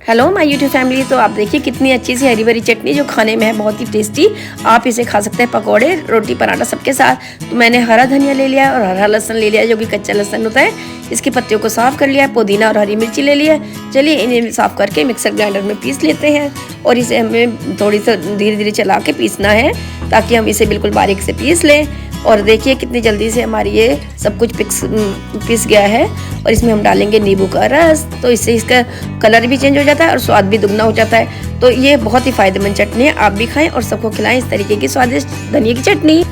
Hello my YouTube family. तो आप देखिए कितनी अच्छी सी हरी भरी चटनी जो खाने में है बहुत ही टेस्टी। आप इसे खा सकते हैं पकौड़े, रोटी, पराठा सबके साथ। तो मैंने हरा धनिया ले लिया है और हरा लहसुन ले लिया है जो कि कच्चा लहसुन होता है। इसकी पत्तियों को साफ़ कर लिया है। पुदीना और हरी मिर्ची ले लिया है। चलिए इन्हें साफ़ करके मिक्सर ग्राइंडर में पीस लेते हैं और इसे हमें थोड़ी सी धीरे धीरे चला के पीसना है ताकि हम इसे बिल्कुल बारीक से पीस लें। और देखिए कितनी जल्दी से हमारी ये सब कुछ पिस गया है। और इसमें हम डालेंगे नींबू का रस, तो इससे इसका कलर भी चेंज हो जाता है और स्वाद भी दुगना हो जाता है। तो ये बहुत ही फ़ायदेमंद चटनी है, आप भी खाएं और सबको खिलाएं इस तरीके की स्वादिष्ट धनिया की चटनी।